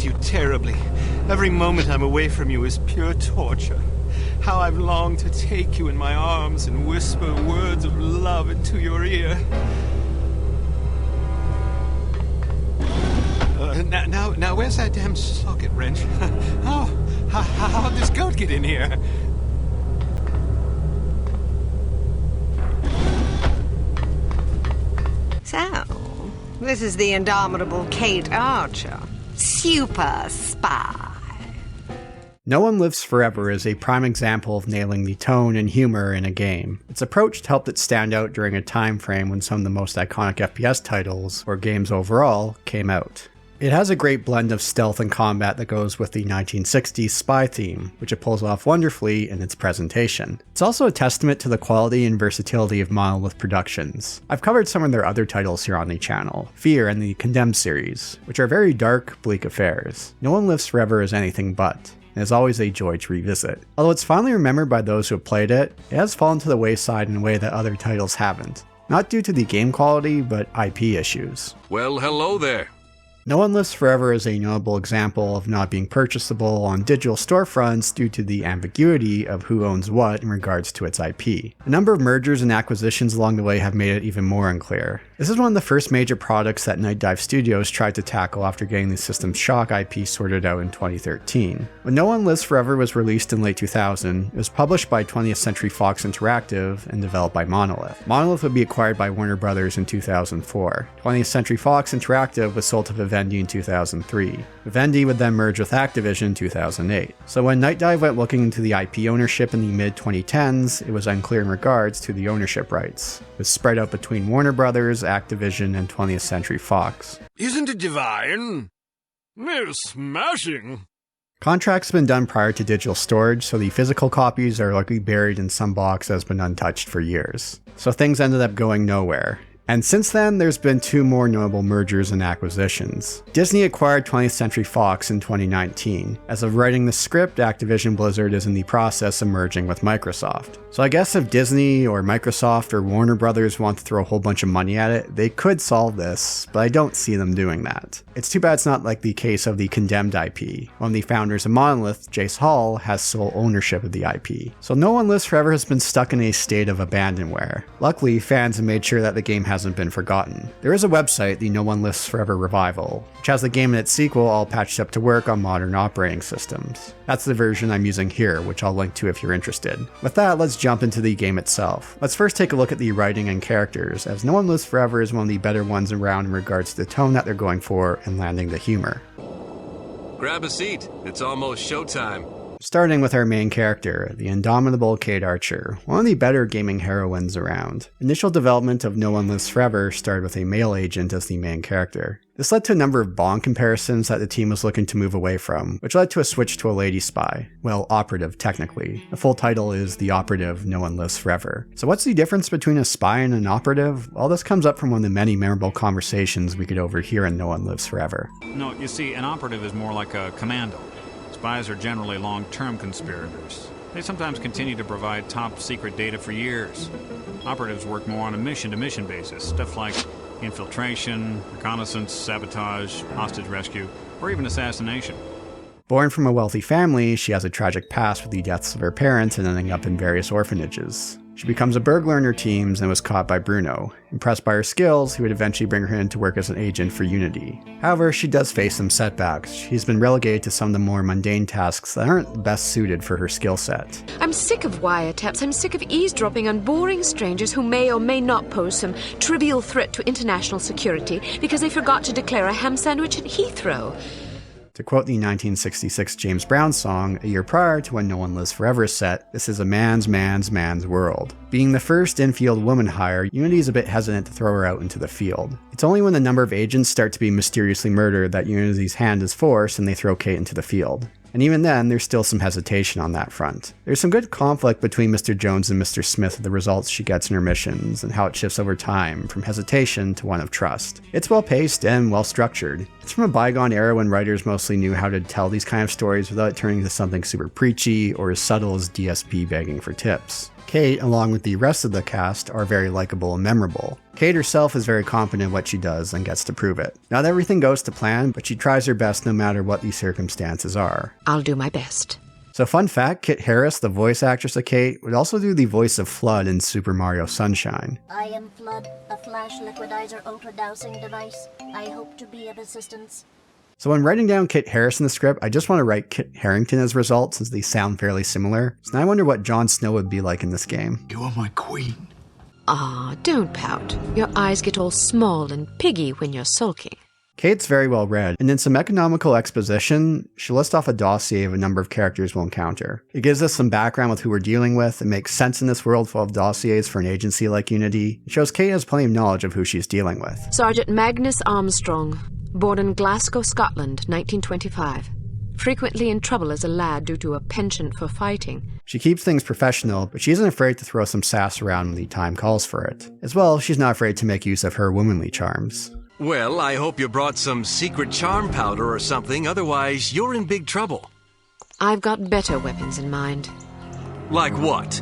missed you terribly. Every moment I'm away from you is pure torture. How I've longed to take you in my arms and whisper words of love into your ear. Now, where's that damn socket wrench? How'd this goat get in here? So, this is the Indomitable Cate Archer, super spy. No One Lives Forever is a prime example of nailing the tone and humor in a game. Its approach helped it stand out during a time frame when some of the most iconic FPS titles, or games overall, came out. It has a great blend of stealth and combat that goes with the 1960s spy theme, which it pulls off wonderfully in its presentation. It's also a testament to the quality and versatility of Monolith Productions. I've covered some of their other titles here on the channel, Fear and the Condemned series, which are very dark, bleak affairs. No One Lives Forever is anything but, and is always a joy to revisit. Although it's fondly remembered by those who have played it, it has fallen to the wayside in a way that other titles haven't. Not due to the game quality, but IP issues. Well, hello there. No One Lives Forever is a notable example of not being purchasable on digital storefronts due to the ambiguity of who owns what in regards to its IP. A number of mergers and acquisitions along the way have made it even more unclear. This is one of the first major products that Night Dive Studios tried to tackle after getting the System Shock IP sorted out in 2013. When No One Lives Forever was released in late 2000, it was published by 20th Century Fox Interactive and developed by Monolith. Monolith would be acquired by Warner Brothers in 2004. 20th Century Fox Interactive was sold to Vivendi in 2003. Vivendi would then merge with Activision in 2008. So when Night Dive went looking into the IP ownership in the mid-2010s, it was unclear in regards to the ownership rights. It was spread out between Warner Brothers, Activision, and 20th Century Fox. Isn't it divine? They're smashing. Contracts have been done prior to digital storage, so the physical copies are likely buried in some box that has been untouched for years. So things ended up going nowhere. And since then, there's been two more notable mergers and acquisitions. Disney acquired 20th Century Fox in 2019. As of writing the script, Activision Blizzard is in the process of merging with Microsoft. So I guess if Disney or Microsoft or Warner Brothers want to throw a whole bunch of money at it, they could solve this, but I don't see them doing that. It's too bad it's not like the case of the Condemned IP. One of the founders of Monolith, Jace Hall, has sole ownership of the IP. So No One Lives Forever has been stuck in a state of abandonware. Luckily, fans have made sure that the game hasn't been forgotten. There is a website, the No One Lives Forever Revival, which has the game and its sequel all patched up to work on modern operating systems. That's the version I'm using here, which I'll link to if you're interested. With that, let's jump into the game itself. Let's first take a look at the writing and characters, as No One Lives Forever is one of the better ones around in regards to the tone that they're going for and landing the humor. Grab a seat. It's almost showtime. Starting with our main character, the Indomitable Cate Archer, one of the better gaming heroines around. Initial development of No One Lives Forever started with a male agent as the main character. This led to a number of Bond comparisons that the team was looking to move away from, which led to a switch to a lady spy. Well, operative technically. The full title is The Operative No One Lives Forever. So what's the difference between a spy and an operative? Well, this comes up from one of the many memorable conversations we could overhear in No One Lives Forever. No, you see, an operative is more like a commando. Spies are generally long-term conspirators. They sometimes continue to provide top-secret data for years. Operatives work more on a mission-to-mission basis, stuff like infiltration, reconnaissance, sabotage, hostage rescue, or even assassination. Born from a wealthy family, she has a tragic past with the deaths of her parents and ending up in various orphanages. She becomes a burglar in her teams and was caught by Bruno. Impressed by her skills, he would eventually bring her in to work as an agent for Unity. However, she does face some setbacks. She's been relegated to some of the more mundane tasks that aren't best suited for her skill set. I'm sick of wiretaps. I'm sick of eavesdropping on boring strangers who may or may not pose some trivial threat to international security because they forgot to declare a ham sandwich at Heathrow. To quote the 1966 James Brown song, a year prior to when No One Lives Forever is set, this is a man's world. Being the first in-field woman hire, Unity is a bit hesitant to throw her out into the field. It's only when the number of agents start to be mysteriously murdered that Unity's hand is forced and they throw Cate into the field. And even then, there's still some hesitation on that front. There's some good conflict between Mr. Jones and Mr. Smith of the results she gets in her missions, and how it shifts over time, from hesitation to one of trust. It's well-paced and well-structured. It's from a bygone era when writers mostly knew how to tell these kind of stories without it turning into something super preachy or as subtle as DSP begging for tips. Cate, along with the rest of the cast, are very likable and memorable. Cate herself is very competent in what she does and gets to prove it. Not everything goes to plan, but she tries her best no matter what the circumstances are. I'll do my best. So fun fact, Kit Harris, the voice actress of Cate, would also do the voice of Flood in Super Mario Sunshine. I am Flood, a flash liquidizer ultra dowsing device. I hope to be of assistance. So when writing down Kit Harris in the script, I just want to write Kit Harington as a result since they sound fairly similar. So now I wonder what Jon Snow would be like in this game. You are my queen. Ah, don't pout. Your eyes get all small and piggy when you're sulking. Kate's very well read, and in some economical exposition, she lists off a dossier of a number of characters we'll encounter. It gives us some background with who we're dealing with, and makes sense in this world full of dossiers for an agency like Unity. It shows Kate has plenty of knowledge of who she's dealing with. Sergeant Magnus Armstrong, born in Glasgow, Scotland, 1925. Frequently in trouble as a lad due to a penchant for fighting. She keeps things professional, but she isn't afraid to throw some sass around when the time calls for it. As well, she's not afraid to make use of her womanly charms. Well, I hope you brought some secret charm powder or something, otherwise you're in big trouble. I've got better weapons in mind. Like what?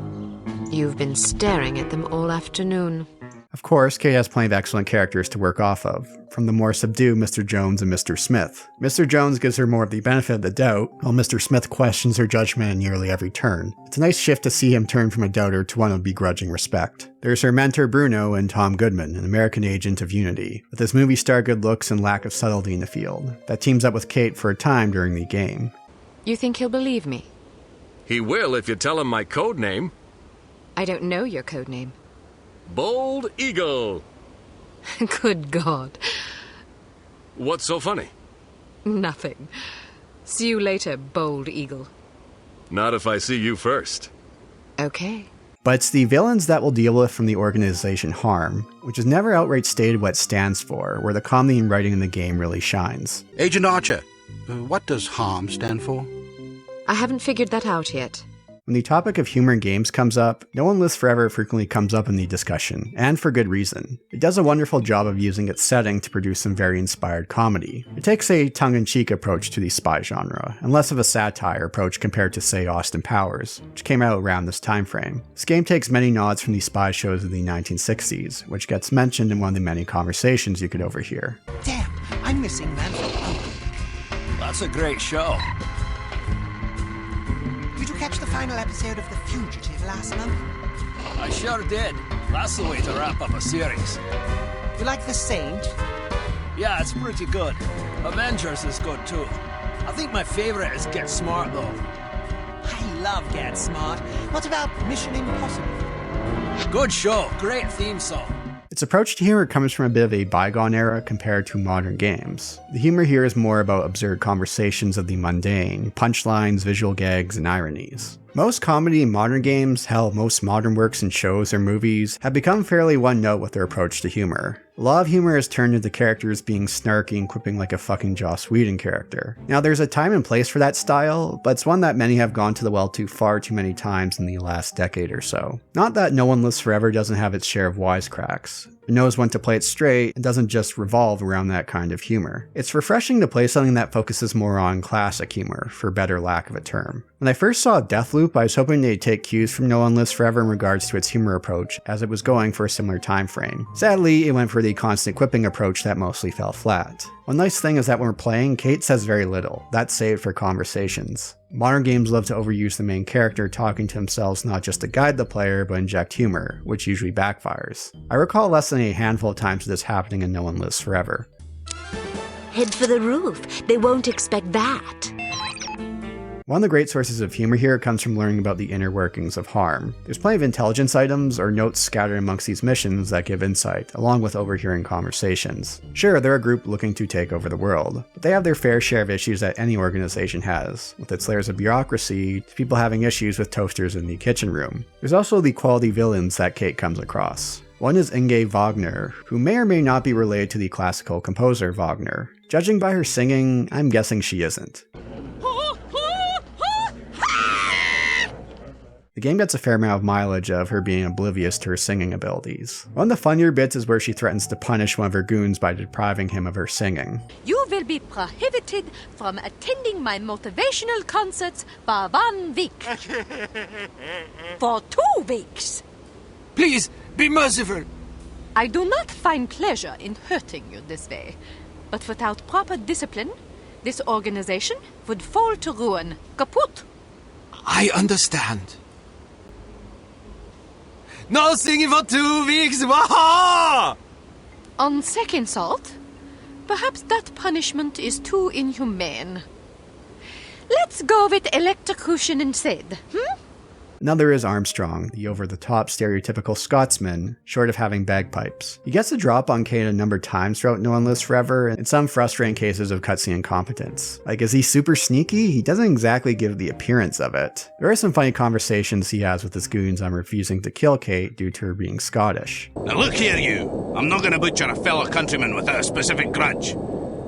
You've been staring at them all afternoon. Of course, Kate has plenty of excellent characters to work off of, from the more subdued Mr. Jones and Mr. Smith. Mr. Jones gives her more of the benefit of the doubt, while Mr. Smith questions her judgment at nearly every turn. It's a nice shift to see him turn from a doubter to one of begrudging respect. There's her mentor Bruno and Tom Goodman, an American agent of Unity, with his movie star good looks and lack of subtlety in the field, that teams up with Kate for a time during the game. You think he'll believe me? He will if you tell him my code name. I don't know your code name. Bold Eagle. Good God. What's so funny? Nothing. See you later, Bold Eagle. Not if I see you first. Okay. But it's the villains that we'll deal with from the organization HARM, which is never outright stated what it stands for, where the comedy and writing in the game really shines. Agent Archer, what does HARM stand for? I haven't figured that out yet. When the topic of humor in games comes up, No One Lives Forever frequently comes up in the discussion, and for good reason. It does a wonderful job of using its setting to produce some very inspired comedy. It takes a tongue-in-cheek approach to the spy genre, and less of a satire approach compared to, say, Austin Powers, which came out around this time frame. This game takes many nods from the spy shows of the 1960s, which gets mentioned in one of the many conversations you could overhear. Damn, I'm missing that. That's a great show. Did you catch the final episode of The Fugitive last month? I sure did. That's the way to wrap up a series. You like The Saint? Yeah, it's pretty good. Avengers is good too. I think my favorite is Get Smart though. I love Get Smart. What about Mission Impossible? Good show. Great theme song. Its approach to humor comes from a bit of a bygone era compared to modern games. The humor here is more about absurd conversations of the mundane, punchlines, visual gags, and ironies. Most comedy in modern games, hell, most modern works and shows or movies, have become fairly one-note with their approach to humor. A lot of humor has turned into characters being snarky and quipping like a fucking Joss Whedon character. Now there's a time and place for that style, but it's one that many have gone to the well too far too many times in the last decade or so. Not that No One Lives Forever doesn't have its share of wisecracks. It knows when to play it straight and doesn't just revolve around that kind of humor. It's refreshing to play something that focuses more on classic humor, for better lack of a term. When I first saw Deathloop, I was hoping they'd take cues from No One Lives Forever in regards to its humor approach, as it was going for a similar time frame. Sadly, it went for the constant quipping approach that mostly fell flat. One nice thing is that when we're playing, Kate says very little. That's saved for conversations. Modern games love to overuse the main character talking to themselves not just to guide the player, but inject humor, which usually backfires. I recall less than a handful of times of this happening in No One Lives Forever. Head for the roof. They won't expect that. One of the great sources of humor here comes from learning about the inner workings of HARM. There's plenty of intelligence items or notes scattered amongst these missions that give insight, along with overhearing conversations. Sure, they're a group looking to take over the world, but they have their fair share of issues that any organization has, with its layers of bureaucracy to people having issues with toasters in the kitchen room. There's also the quality villains that Kate comes across. One is Inge Wagner, who may or may not be related to the classical composer Wagner. Judging by her singing, I'm guessing she isn't. The game gets a fair amount of mileage of her being oblivious to her singing abilities. One of the funnier bits is where she threatens to punish one of her goons by depriving him of her singing. You will be prohibited from attending my motivational concerts for 1 week. For 2 weeks. Please, be merciful. I do not find pleasure in hurting you this way, but without proper discipline, this organization would fall to ruin. Kaput! I understand. No singing for 2 weeks! Waha! On second thought, perhaps that punishment is too inhumane. Let's go with electrocution instead, Another is Armstrong, the over-the-top stereotypical Scotsman, short of having bagpipes. He gets the drop on Cate a number of times throughout No One Lives Forever, and some frustrating cases of cutscene incompetence. Like, is he super sneaky? He doesn't exactly give the appearance of it. There are some funny conversations he has with his goons on refusing to kill Cate due to her being Scottish. Now look here, you. I'm not going to butcher a fellow countryman without a specific grudge.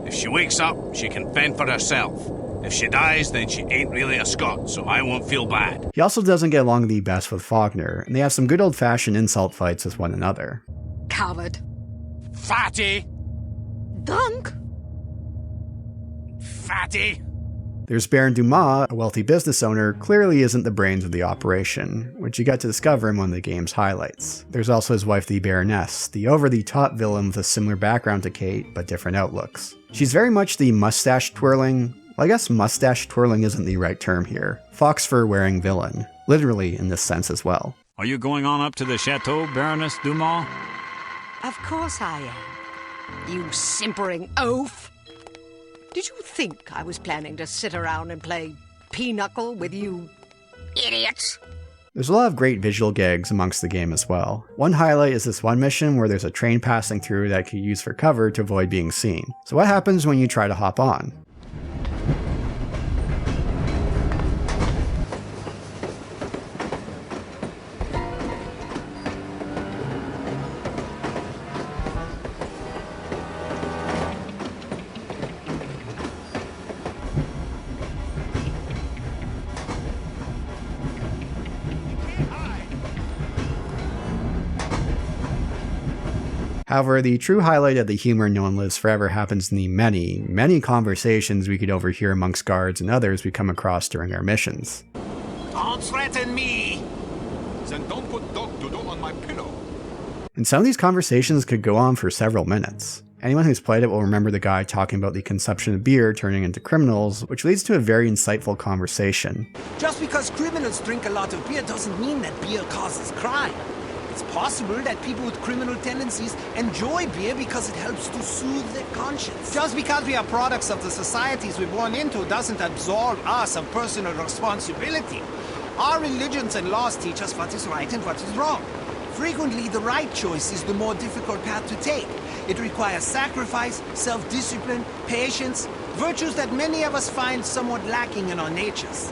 If she wakes up, she can fend for herself. If she dies, then she ain't really a Scot, so I won't feel bad. He also doesn't get along the best with Faulkner, and they have some good old-fashioned insult fights with one another. Coward. Fatty! Drunk. Fatty! There's Baron Dumas, a wealthy business owner, clearly isn't the brains of the operation, which you get to discover in one of the game's highlights. There's also his wife, the Baroness, the over-the-top villain with a similar background to Cate, but different outlooks. She's very much the mustache-twirling, well, I guess mustache twirling isn't the right term here, fox fur wearing villain, literally in this sense as well. Are you going on up to the chateau, Baroness Dumas? Of course I am. You simpering oaf! Did you think I was planning to sit around and play pinochle with you idiots? There's a lot of great visual gags amongst the game as well. One highlight is this one mission where there's a train passing through that you can use for cover to avoid being seen. So what happens when you try to hop on? However, the true highlight of the humor in No One Lives Forever happens in the many, many conversations we could overhear amongst guards and others we come across during our missions. Don't threaten me! Then don't put dog doodle on my pillow. And some of these conversations could go on for several minutes. Anyone who's played it will remember the guy talking about the consumption of beer turning into criminals, which leads to a very insightful conversation. Just because criminals drink a lot of beer doesn't mean that beer causes crime. It's possible that people with criminal tendencies enjoy beer because it helps to soothe their conscience. Just because we are products of the societies we're born into doesn't absolve us of personal responsibility. Our religions and laws teach us what is right and what is wrong. Frequently, the right choice is the more difficult path to take. It requires sacrifice, self-discipline, patience, virtues that many of us find somewhat lacking in our natures.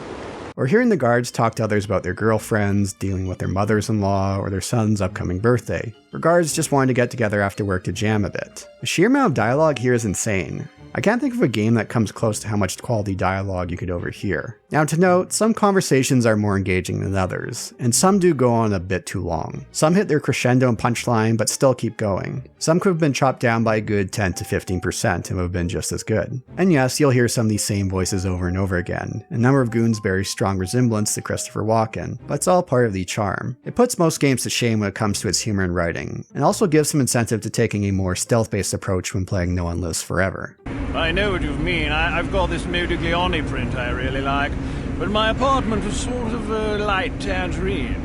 Or hearing the guards talk to others about their girlfriends, dealing with their mothers-in-law, or their son's upcoming birthday. Or guards just wanting to get together after work to jam a bit. The sheer amount of dialogue here is insane. I can't think of a game that comes close to how much quality dialogue you could overhear. Now to note, some conversations are more engaging than others, and some do go on a bit too long. Some hit their crescendo and punchline, but still keep going. Some could have been chopped down by a good 10 to 15% and would have been just as good. And yes, you'll hear some of these same voices over and over again. A number of goons bear strong resemblance to Christopher Walken, but it's all part of the charm. It puts most games to shame when it comes to its humor and writing, and also gives some incentive to taking a more stealth-based approach when playing No One Lives Forever. I know what you mean. I've got this Modigliani print I really like, but my apartment was sort of a light tangerine.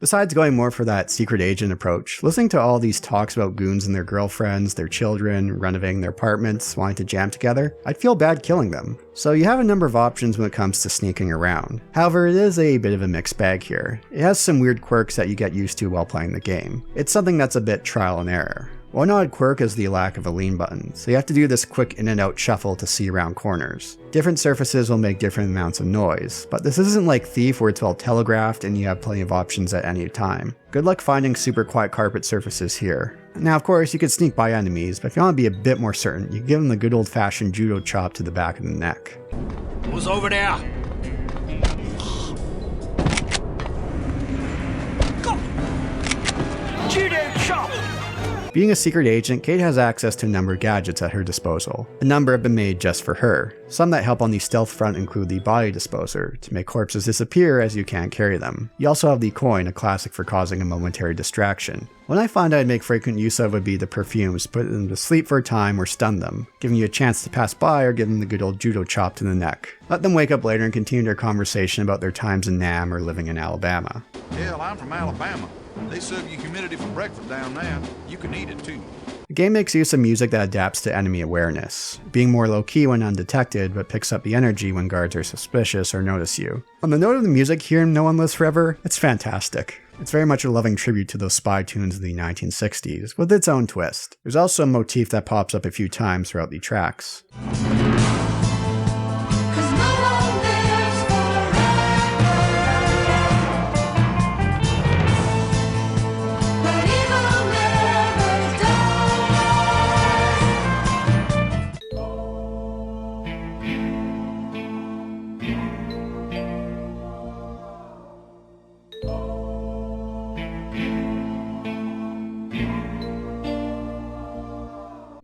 Besides going more for that secret agent approach, listening to all these talks about goons and their girlfriends, their children, renovating their apartments, wanting to jam together, I'd feel bad killing them. So you have a number of options when it comes to sneaking around. However, it is a bit of a mixed bag here. It has some weird quirks that you get used to while playing the game. It's something that's a bit trial and error. One odd quirk is the lack of a lean button, so you have to do this quick in and out shuffle to see around corners. Different surfaces will make different amounts of noise, but this isn't like Thief where it's well telegraphed and you have plenty of options at any time. Good luck finding super quiet carpet surfaces here. Now of course you could sneak by enemies, but if you want to be a bit more certain, you can give them the good old fashioned judo chop to the back of the neck. Who's over there? Being a secret agent, Cate has access to a number of gadgets at her disposal. A number have been made just for her. Some that help on the stealth front include the body disposer, to make corpses disappear as you can't carry them. You also have the coin, a classic for causing a momentary distraction. One I find I'd make frequent use of would be the perfumes, put them to sleep for a time or stun them, giving you a chance to pass by or give them the good old judo chop to the neck. Let them wake up later and continue their conversation about their times in Nam or living in Alabama. Hell, I'm from Alabama. They serve you humidity for breakfast down there. You can eat it too. The game makes use of music that adapts to enemy awareness, being more low-key when undetected, but picks up the energy when guards are suspicious or notice you. On the note of the music here in No One Lives Forever, it's fantastic. It's very much a loving tribute to those spy tunes of the 1960s, with its own twist. There's also a motif that pops up a few times throughout the tracks.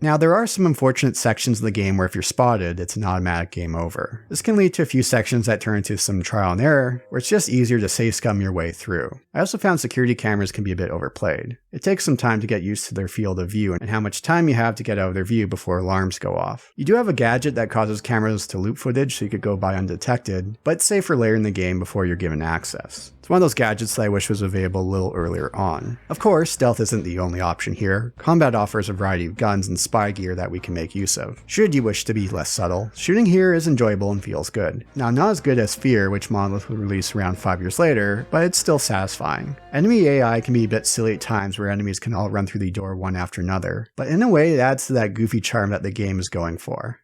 Now, there are some unfortunate sections of the game where if you're spotted, it's an automatic game over. This can lead to a few sections that turn into some trial and error, where it's just easier to safe scum your way through. I also found security cameras can be a bit overplayed. It takes some time to get used to their field of view and how much time you have to get out of their view before alarms go off. You do have a gadget that causes cameras to loop footage so you could go by undetected, but it's safer later in the game before you're given access. It's one of those gadgets that I wish was available a little earlier on. Of course, stealth isn't the only option here. Combat offers a variety of guns and spy gear that we can make use of, should you wish to be less subtle. Shooting here is enjoyable and feels good. Now, not as good as Fear, which Monolith would release around 5 years later, but it's still satisfying. Enemy AI can be a bit silly at times where enemies can all run through the door one after another, but in a way it adds to that goofy charm that the game is going for.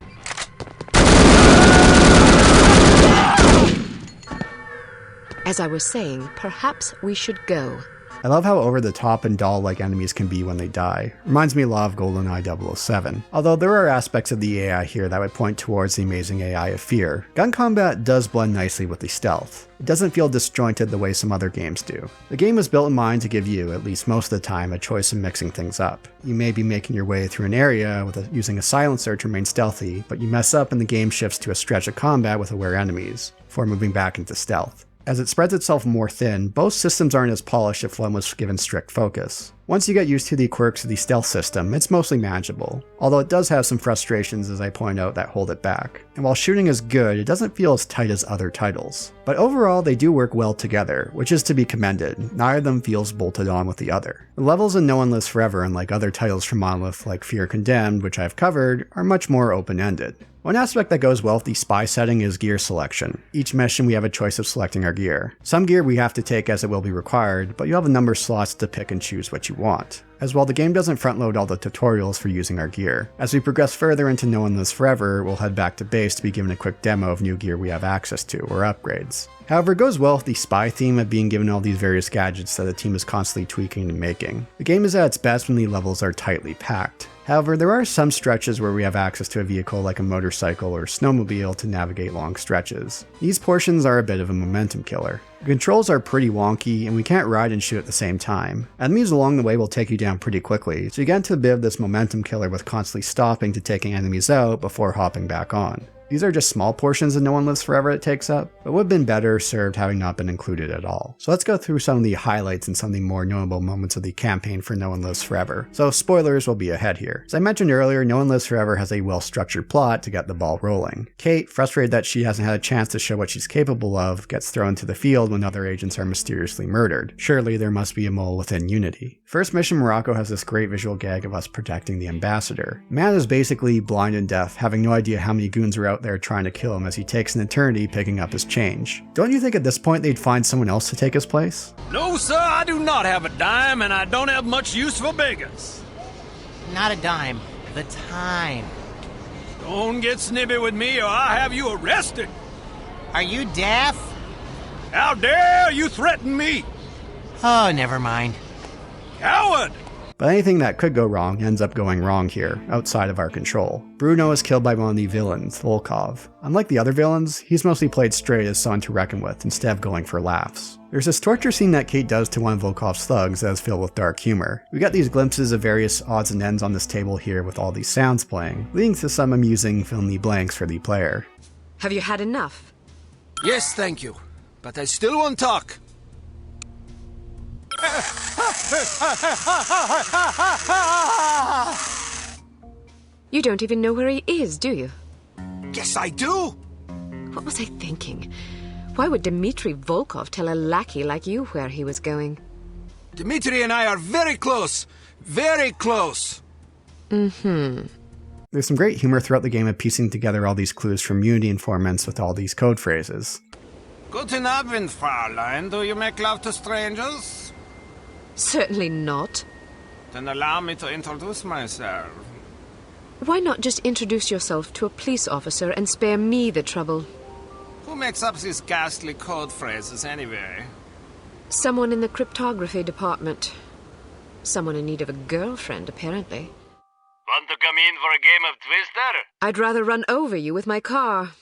As I was saying, perhaps we should go. I love how over the top and doll-like enemies can be when they die. Reminds me a lot of GoldenEye 007. Although there are aspects of the AI here that would point towards the amazing AI of Fear. Gun combat does blend nicely with the stealth. It doesn't feel disjointed the way some other games do. The game was built in mind to give you, at least most of the time, a choice of mixing things up. You may be making your way through an area using a silencer to remain stealthy, but you mess up and the game shifts to a stretch of combat with aware enemies, before moving back into stealth. As it spreads itself more thin, both systems aren't as polished if one was given strict focus. Once you get used to the quirks of the stealth system, it's mostly manageable, although it does have some frustrations as I point out that hold it back. And while shooting is good, it doesn't feel as tight as other titles. But overall, they do work well together, which is to be commended. Neither of them feels bolted on with the other. The levels in No One Lives Forever, unlike other titles from Monolith like Fear Condemned, which I've covered, are much more open-ended. One aspect that goes well with the spy setting is gear selection. Each mission we have a choice of selecting our gear. Some gear we have to take as it will be required, but you have a number of slots to pick and choose what you want. As well, the game doesn't front load all the tutorials for using our gear. As we progress further into No One Lives Forever, we'll head back to base to be given a quick demo of new gear we have access to, or upgrades. However, it goes well with the spy theme of being given all these various gadgets that the team is constantly tweaking and making. The game is at its best when the levels are tightly packed. However, there are some stretches where we have access to a vehicle like a motorcycle or snowmobile to navigate long stretches. These portions are a bit of a momentum killer. The controls are pretty wonky, and we can't ride and shoot at the same time. Enemies along the way will take you down pretty quickly, so you get into a bit of this momentum killer with constantly stopping to taking enemies out before hopping back on. These are just small portions of No One Lives Forever it takes up, but would have been better served having not been included at all. So let's go through some of the highlights and some of the more notable moments of the campaign for No One Lives Forever. So spoilers will be ahead here. As I mentioned earlier, No One Lives Forever has a well-structured plot to get the ball rolling. Cate, frustrated that she hasn't had a chance to show what she's capable of, gets thrown to the field when other agents are mysteriously murdered. Surely there must be a mole within Unity. First mission, Morocco has this great visual gag of us protecting the ambassador. Man is basically blind and deaf, having no idea how many goons are out there trying to kill him as he takes an eternity picking up his change. Don't you think at this point they'd find someone else to take his place? No, sir, I do not have a dime, and I don't have much use for beggars. Not a dime, the time. Don't get snippy with me or I'll have you arrested. Are you deaf? How dare you threaten me? Oh, never mind. Coward! But anything that could go wrong ends up going wrong here, outside of our control. Bruno is killed by one of the villains, Volkov. Unlike the other villains, he's mostly played straight as someone to reckon with instead of going for laughs. There's this torture scene that Cate does to one of Volkov's thugs that is filled with dark humor. We got these glimpses of various odds and ends on this table here with all these sounds playing, leading to some amusing fill-in-the blanks for the player. Have you had enough? Yes, thank you. But I still won't talk. You don't even know where he is, do you? Yes, I do! What was I thinking? Why would Dmitri Volkov tell a lackey like you where he was going? Dmitri and I are very close. Very close. Mm-hmm. There's some great humor throughout the game of piecing together all these clues from Unity informants with all these code phrases. Guten Abend, Fräulein. Do you make love to strangers? Certainly not. Then allow me to introduce myself. Why not just introduce yourself to a police officer and spare me the trouble? Who makes up these ghastly code phrases anyway? Someone in the cryptography department. Someone in need of a girlfriend, apparently. Want to come in for a game of Twister? I'd rather run over you with my car.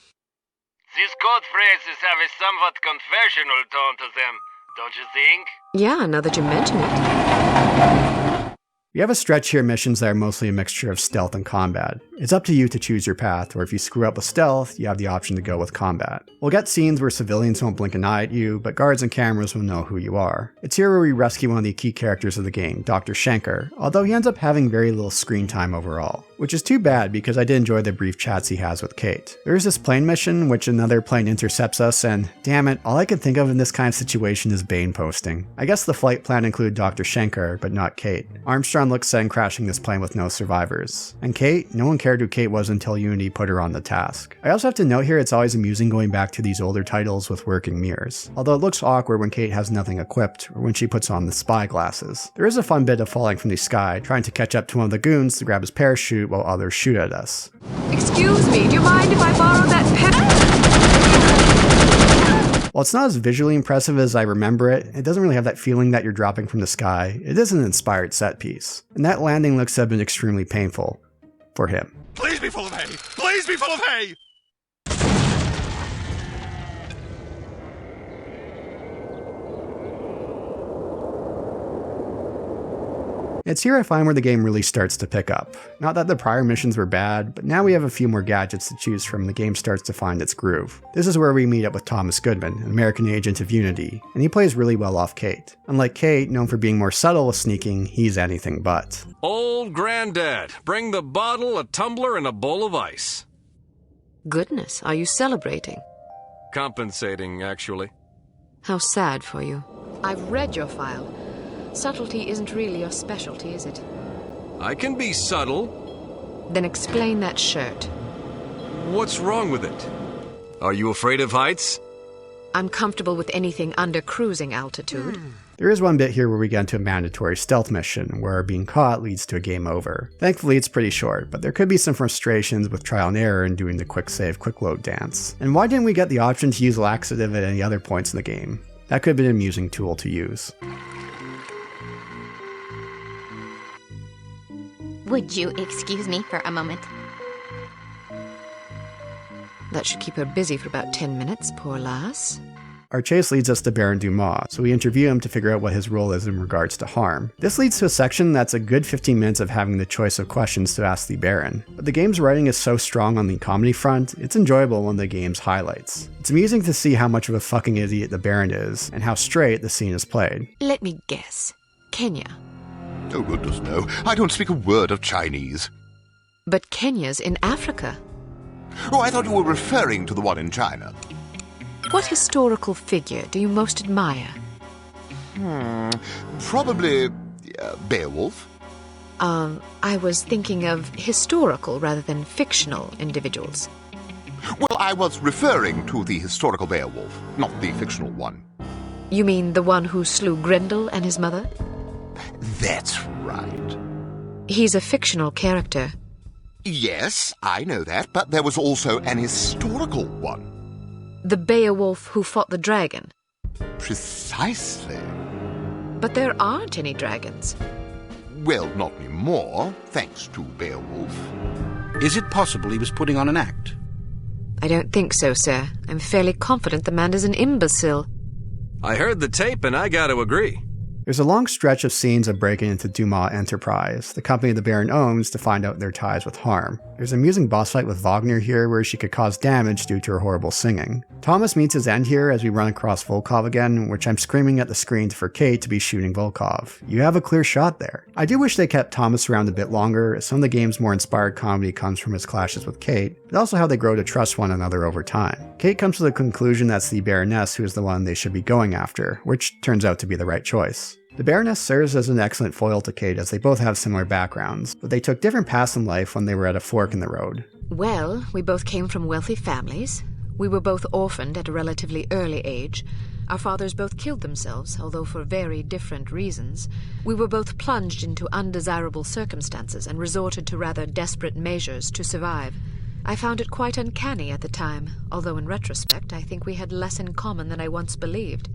These code phrases have a somewhat confessional tone to them, don't you think? Yeah, now that you mention it. We have a stretch here of missions that are mostly a mixture of stealth and combat. It's up to you to choose your path, or if you screw up with stealth, you have the option to go with combat. We'll get scenes where civilians won't blink an eye at you, but guards and cameras will know who you are. It's here where we rescue one of the key characters of the game, Dr. Schenker, although he ends up having very little screen time overall. Which is too bad because I did enjoy the brief chats he has with Cate. There's this plane mission, which another plane intercepts us, and damn it, all I can think of in this kind of situation is Bane posting. I guess the flight plan included Dr. Schenker, but not Cate. Armstrong looks sad crashing this plane with no survivors. And Cate? No one cared who Cate was until Unity put her on the task. I also have to note here it's always amusing going back to these older titles with working mirrors. Although it looks awkward when Cate has nothing equipped, or when she puts on the spy glasses. There is a fun bit of falling from the sky, trying to catch up to one of the goons to grab his parachute while others shoot at us. Excuse me, do you mind if I borrow that pen? While it's not as visually impressive as I remember it, it doesn't really have that feeling that you're dropping from the sky. It is an inspired set piece. And that landing looks to have been extremely painful. For him. Please be full of hay! Please be full of hay! It's here I find where the game really starts to pick up. Not that the prior missions were bad, but now we have a few more gadgets to choose from and the game starts to find its groove. This is where we meet up with Thomas Goodman, an American agent of Unity, and he plays really well off Cate. Unlike Cate, known for being more subtle with sneaking, he's anything but. Old Granddad, bring the bottle, a tumbler, and a bowl of ice. Goodness, are you celebrating? Compensating, actually. How sad for you. I've read your file. Subtlety isn't really your specialty, is it? I can be subtle. Then explain that shirt. What's wrong with it? Are you afraid of heights? I'm comfortable with anything under cruising altitude. There is one bit here where we get into a mandatory stealth mission, where being caught leads to a game over. Thankfully it's pretty short, but there could be some frustrations with trial and error in doing the quick save, quick load dance. And why didn't we get the option to use laxative at any other points in the game? That could have been an amusing tool to use. Would you excuse me for a moment? That should keep her busy for about 10 minutes, poor lass. Our chase leads us to Baron Dumas, so we interview him to figure out what his role is in regards to harm. This leads to a section that's a good 15 minutes of having the choice of questions to ask the Baron. But the game's writing is so strong on the comedy front, it's enjoyable one of the game's highlights. It's amusing to see how much of a fucking idiot the Baron is, and how straight the scene is played. Let me guess. Kenya. Oh, goodness no. I don't speak a word of Chinese. But Kenya's in Africa. Oh, I thought you were referring to the one in China. What historical figure do you most admire? Probably Beowulf. I was thinking of historical rather than fictional individuals. Well, I was referring to the historical Beowulf, not the fictional one. You mean the one who slew Grendel and his mother? That's right. He's a fictional character. Yes, I know that, but there was also an historical one. The Beowulf who fought the dragon. Precisely. But there aren't any dragons. Well, not anymore, thanks to Beowulf. Is it possible he was putting on an act? I don't think so, sir. I'm fairly confident the man is an imbecile. I heard the tape and I gotta agree. There's a long stretch of scenes of breaking into Dumas Enterprise, the company the Baron owns, to find out their ties with Harm. There's an amusing boss fight with Wagner here where she could cause damage due to her horrible singing. Thomas meets his end here as we run across Volkov again, which I'm screaming at the screen for Cate to be shooting Volkov. You have a clear shot there. I do wish they kept Thomas around a bit longer, as some of the game's more inspired comedy comes from his clashes with Cate, but also how they grow to trust one another over time. Cate comes to the conclusion that's the Baroness who is the one they should be going after, which turns out to be the right choice. The Baroness serves as an excellent foil to Cate as they both have similar backgrounds, but they took different paths in life when they were at a fork in the road. Well, we both came from wealthy families. We were both orphaned at a relatively early age. Our fathers both killed themselves, although for very different reasons. We were both plunged into undesirable circumstances and resorted to rather desperate measures to survive. I found it quite uncanny at the time, although in retrospect I think we had less in common than I once believed.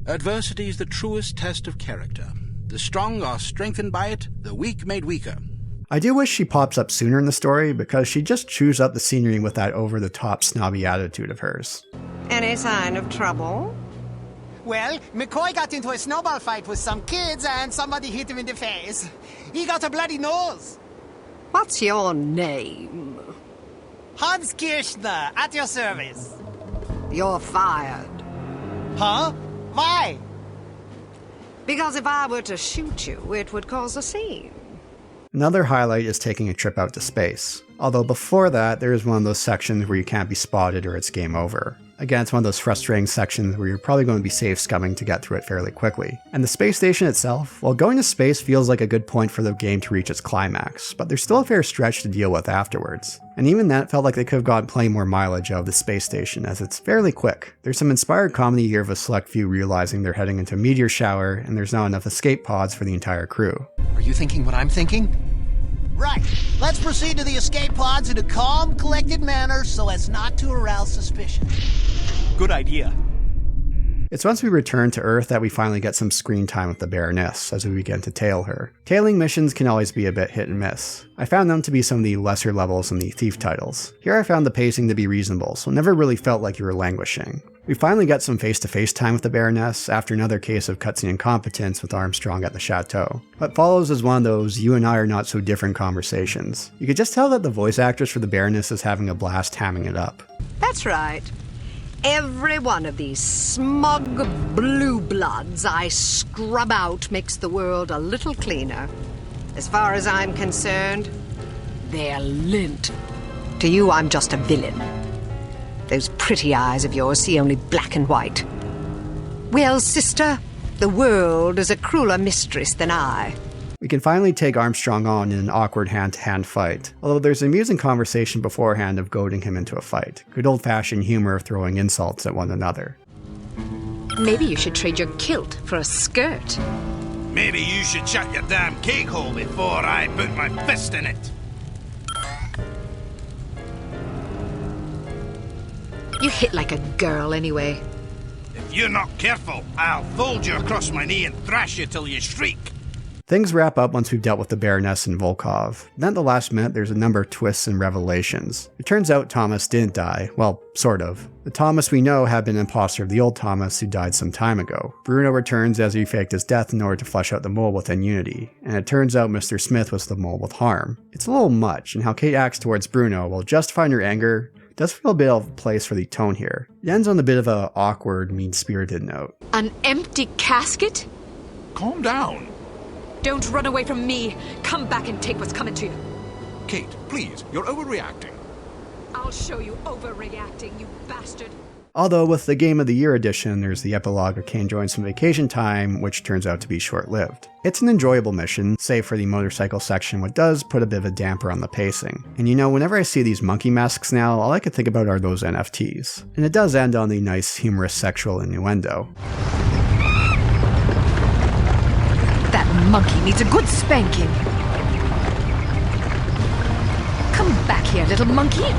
Adversity is the truest test of character. The strong are strengthened by it, the weak made weaker. I do wish she pops up sooner in the story, because she just chews up the scenery with that over-the-top snobby attitude of hers. Any sign of trouble? Well, McCoy got into a snowball fight with some kids and somebody hit him in the face. He got a bloody nose. What's your name? Hans Kirchner, at your service. You're fired. Huh? Why? Because if I were to shoot you, it would cause a scene. Another highlight is taking a trip out to space. Although before that, there is one of those sections where you can't be spotted or it's game over. Again, it's one of those frustrating sections where you're probably going to be safe scumming to get through it fairly quickly. And the space station itself, well, going to space feels like a good point for the game to reach its climax, but there's still a fair stretch to deal with afterwards. And even that felt like they could have gotten plenty more mileage out of the space station, as it's fairly quick. There's some inspired comedy here of a select few realizing they're heading into a meteor shower, and there's not enough escape pods for the entire crew. Are you thinking what I'm thinking? Right. Let's proceed to the escape pods in a calm, collected manner so as not to arouse suspicion. Good idea. It's once we return to Earth that we finally get some screen time with the Baroness as we begin to tail her. Tailing missions can always be a bit hit and miss. I found them to be some of the lesser levels in the Thief titles. Here I found the pacing to be reasonable, so it never really felt like you were languishing. We finally got some face-to-face time with the Baroness after another case of cutscene incompetence with Armstrong at the chateau. What follows is one of those you and I are not so different conversations. You could just tell that the voice actress for the Baroness is having a blast hamming it up. That's right. Every one of these smug blue bloods I scrub out makes the world a little cleaner. As far as I'm concerned, they're lint. To you, I'm just a villain. Those pretty eyes of yours see only black and white. Well, sister, the world is a crueler mistress than I. We can finally take Armstrong on in an awkward hand-to-hand fight, although there's an amusing conversation beforehand of goading him into a fight. Good old-fashioned humor of throwing insults at one another. Maybe you should trade your kilt for a skirt. Maybe you should shut your damn cake hole before I put my fist in it. You hit like a girl anyway. If you're not careful, I'll fold you across my knee and thrash you till you shriek. Things wrap up once we've dealt with the Baroness and Volkov. Then at the last minute, there's a number of twists and revelations. It turns out Thomas didn't die. Well, sort of. The Thomas we know had been an imposter of the old Thomas who died some time ago. Bruno returns as he faked his death in order to flesh out the mole within Unity. And it turns out Mr. Smith was the mole with Harm. It's a little much, and how Cate acts towards Bruno while justifying her anger does feel a bit out of place for the tone here. It ends on a bit of a awkward, mean-spirited note. An empty casket? Calm down. Don't run away from me. Come back and take what's coming to you. Cate, please, you're overreacting. I'll show you overreacting, you bastard. Although with the Game of the Year edition, there's the epilogue of Kane joins some vacation time, which turns out to be short-lived. It's an enjoyable mission, save for the motorcycle section, which does put a bit of a damper on the pacing. And you know, whenever I see these monkey masks now, all I can think about are those NFTs. And it does end on the nice, humorous sexual innuendo. That monkey needs a good spanking. Come back here, little monkey.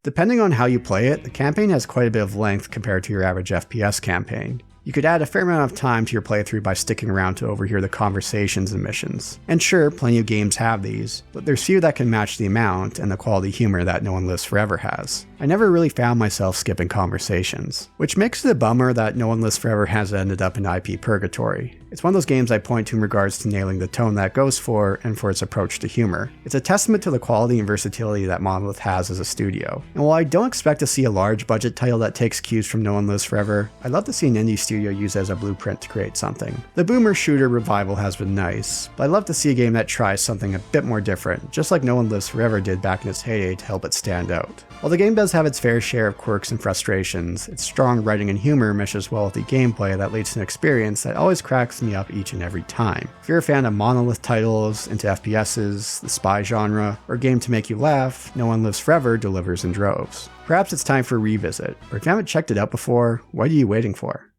Depending on how you play it, the campaign has quite a bit of length compared to your average FPS campaign. You could add a fair amount of time to your playthrough by sticking around to overhear the conversations and missions. And sure, plenty of games have these, but there's few that can match the amount and the quality humor that No One Lives Forever has. I never really found myself skipping conversations, which makes it a bummer that No One Lives Forever has ended up in IP Purgatory. It's one of those games I point to in regards to nailing the tone that it goes for and for its approach to humor. It's a testament to the quality and versatility that Monolith has as a studio. And while I don't expect to see a large budget title that takes cues from No One Lives Forever, I'd love to see an indie studio use it as a blueprint to create something. The boomer shooter revival has been nice, but I'd love to see a game that tries something a bit more different, just like No One Lives Forever did back in its heyday to help it stand out. While the game does have its fair share of quirks and frustrations, its strong writing and humor meshes well with the gameplay that leads to an experience that always cracks me up each and every time. If you're a fan of Monolith titles, into FPSs, the spy genre, or a game to make you laugh, No One Lives Forever delivers in droves. Perhaps it's time for a revisit, or if you haven't checked it out before, what are you waiting for?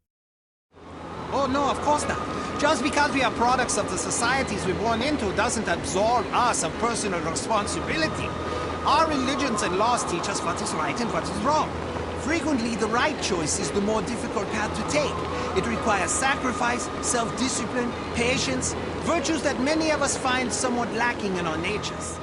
Oh no, of course not. Just because we are products of the societies we're born into doesn't absolve us of personal responsibility. Our religions and laws teach us what is right and what is wrong. Frequently, the right choice is the more difficult path to take. It requires sacrifice, self-discipline, patience, virtues that many of us find somewhat lacking in our natures.